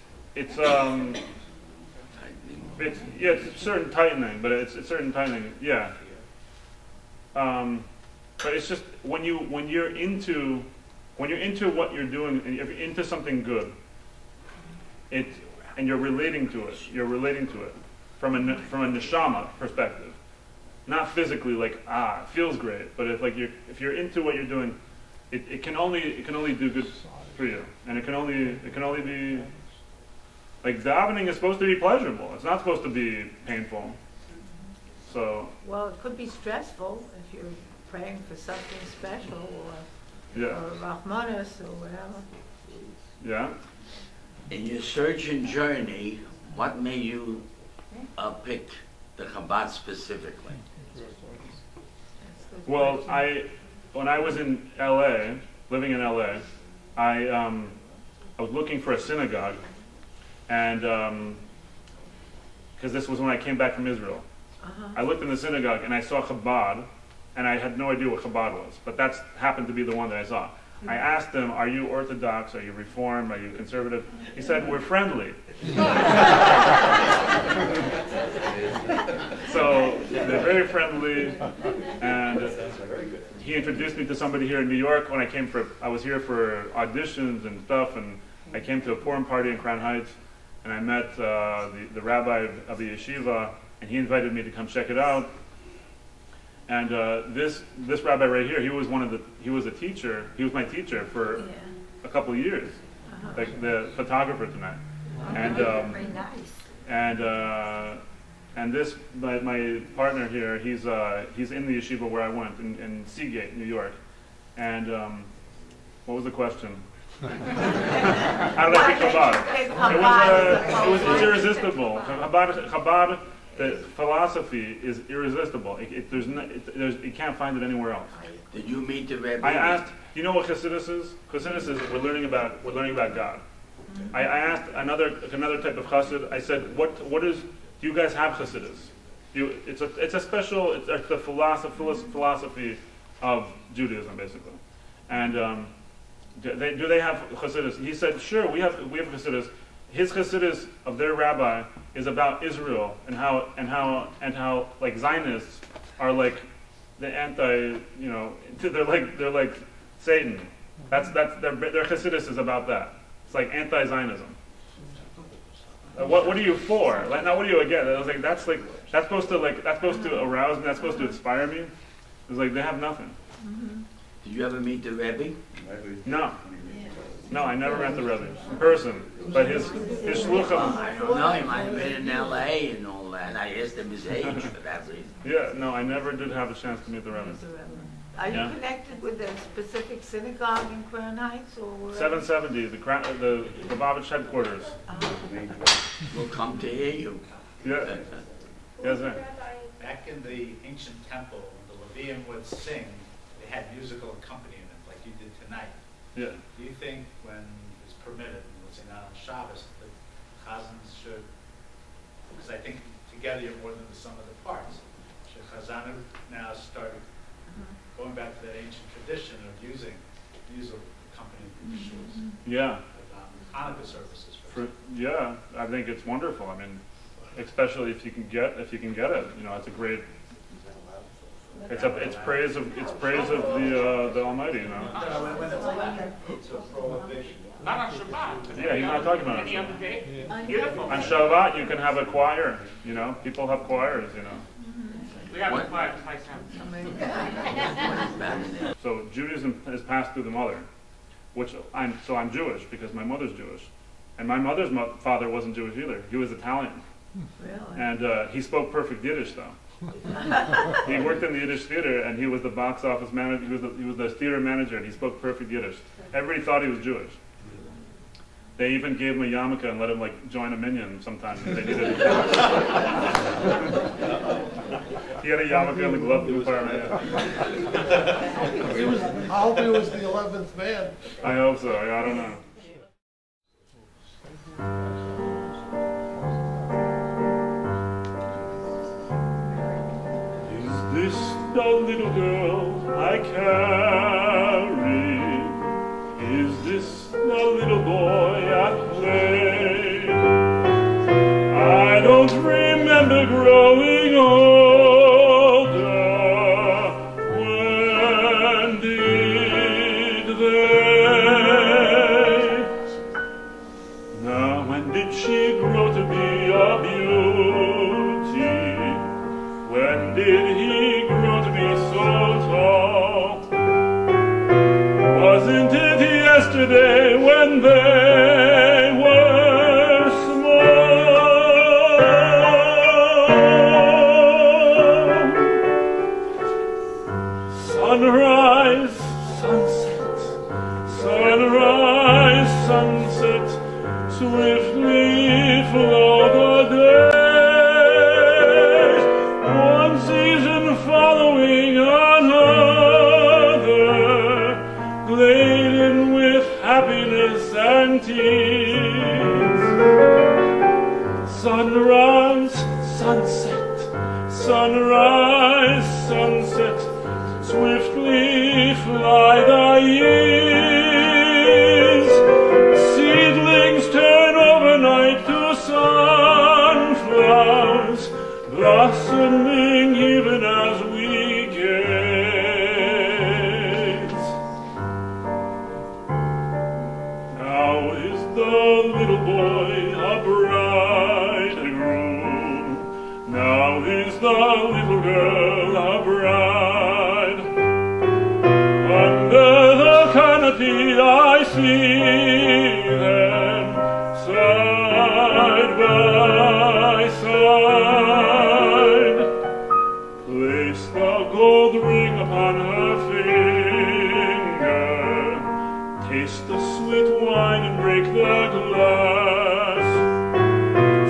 certain tightening, but it's certain tightening, yeah. But it's just when you're into what you're doing, and if you're into something good, and you're relating to it from a neshama perspective, not physically like it feels great, but if you're into what you're doing, it can only do good for you, and it can only be like davening is supposed to be pleasurable. It's not supposed to be painful. So well, it could be stressful if you're praying for something special or Rahmanas or whatever. Yeah. In your surgeon journey, what made you pick the Chabad specifically? Well, when I was in LA, living in LA, I was looking for a synagogue, and because this was when I came back from Israel. I looked in the synagogue and I saw Chabad, and I had no idea what Chabad was, but that happened to be the one that I saw. I asked them, are you Orthodox, are you Reformed, are you Conservative? He said, we're friendly. So they're very friendly, and he introduced me to somebody here in New York when I was here for auditions and stuff, and I came to a Purim party in Crown Heights, and I met the rabbi of the yeshiva, and he invited me to come check it out. And this rabbi right here, he was a teacher. He was my teacher for a couple of years, like the photographer tonight. And very nice. And this my partner here, he's in the yeshiva where I went in Seagate, New York. And what was the question? How did I pick Chabad? It's irresistible. Chabad, the philosophy is irresistible. You can't find it anywhere else. Did you meet the rabbi? I asked, you know what Chassidus is? Chassidus is we're learning about God. I asked another type of Chassid. I said, what is? Do you guys have Chassidus? It's the philosophy of Judaism basically. And do they have Chassidus? He said, sure, we have Chassidus. His Chassidus of their rabbi is about Israel and how like Zionists are like the anti, they're like Satan. That's their Chassidus is about that. It's like anti-Zionism. What are you for? Like, now what are you against? I was like, that's supposed to arouse me. That's supposed to inspire me. It's like they have nothing. Did you ever meet the rabbi? No. No, I never met the Rebbe in person, but his shluchim. I don't know, he might have been in L.A. and all that, and I asked him his age for that reason. Yeah, no, I never did have a chance to meet the Rebbe. Are you connected with a specific synagogue in Crown Heights, or 770, the BABINET headquarters. We'll come to hear you. Yeah. Yes, sir. Back in the ancient temple, when the Levium would sing, they had musical accompaniment, like you did tonight. Yeah. Do you think when it's permitted, and we'll say not on Shabbos, that Chazans should, because I think together you're more than the sum of the parts, should Chazanu now start going back to that ancient tradition of using musical accompaniment in shuls? Yeah. Hanukkah services. Yeah, I think it's wonderful. I mean, especially if you can get it, it's a great. It's praise of the Almighty, Not on Shabbat. Yeah, he's not talking about any it. other day. Beautiful. On Shabbat, you can have a choir. People have choirs. We have a choir twice now. So Judaism is passed through the mother, I'm Jewish because my mother's Jewish, and my mother's father wasn't Jewish either. He was Italian, and he spoke perfect Yiddish though. He worked in the Yiddish theater, and he was the box office manager. He was the theater manager, and he spoke perfect Yiddish. Everybody thought he was Jewish. They even gave him a yarmulke and let him join a minyan sometimes. They needed a He had a yarmulke in the glove compartment. I hope he was the 11th man. I hope so. I don't know. Is this the little girl I carry? Is this the little boy I play? I don't remember growing older. When did they? Now when did she grow to be a beauty? When did he grow to be so tall? Wasn't it yesterday when they were small? Sunrise, sunset, sunrise, sunset, swiftly flow the days. following another, laden with happiness and tears. Sunrise, sunset, sunrise, sunset, swiftly fly the years. Seedlings turn overnight to sunflowers, blossoming even as we gaze. Now is the little boy a bridegroom, now is the little girl a bride. Under the canopy I see them side by side. Place the gold ring upon her finger, taste the sweet wine and break the glass.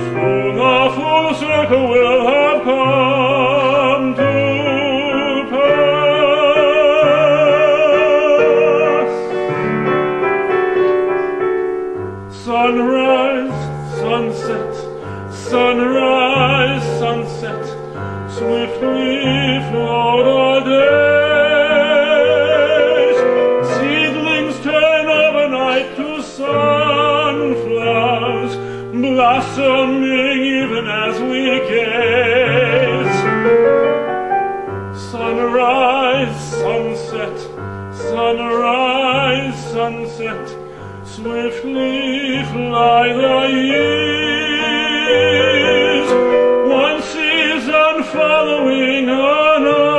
Soon a full circle will have come to pass. Sunrise, sunset, sunrise, sunset, swiftly float our days. Seedlings turn overnight to sunflowers, blossoming even as we gaze. Sunrise, sunset, sunrise, sunset, swiftly fly the years. One season following another,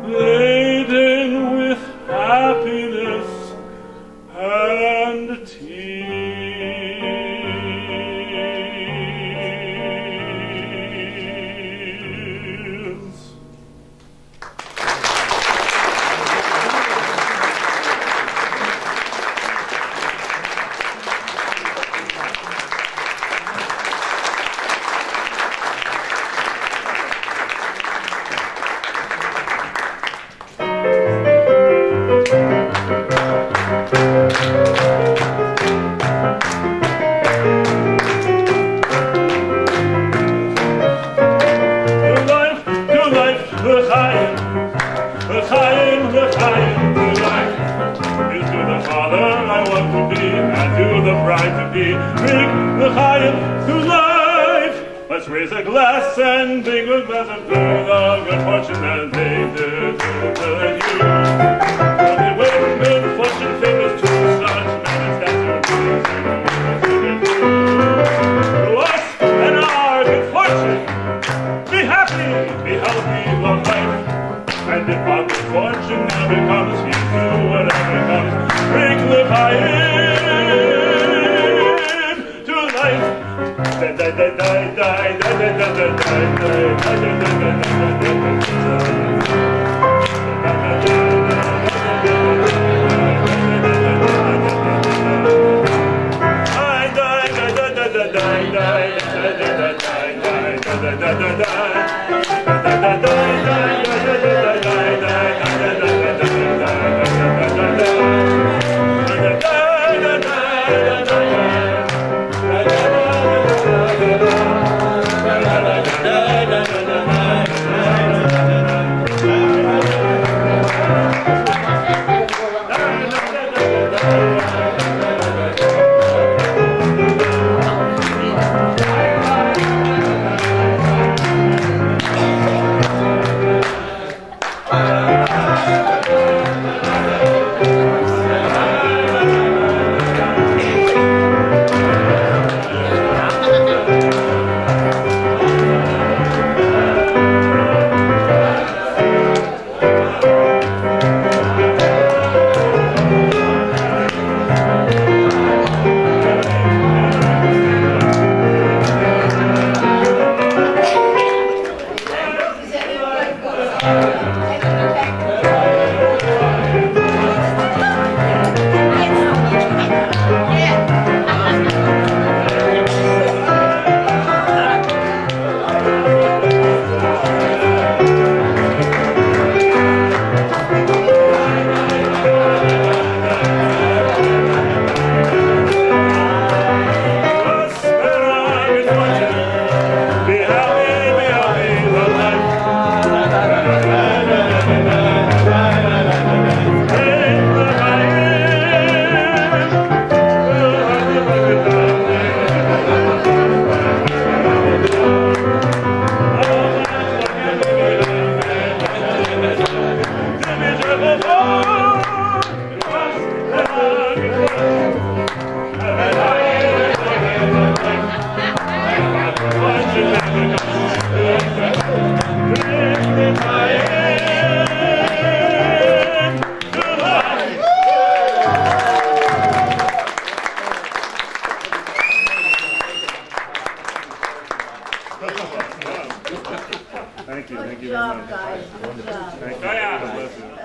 laden with happiness and tears. Let's raise a glass and big a glass of to the good fortune that they did to you. For they win good fortune favors to such men as that to us and our good fortune. Be happy, be healthy, long life. And if our good fortune now becomes you to whatever comes, drink the fire to life. Die, die, die, die, die, die, die, Thank you. Good Thank you job, very much. guys. Good job. Thank you. Oh, yeah. God bless you.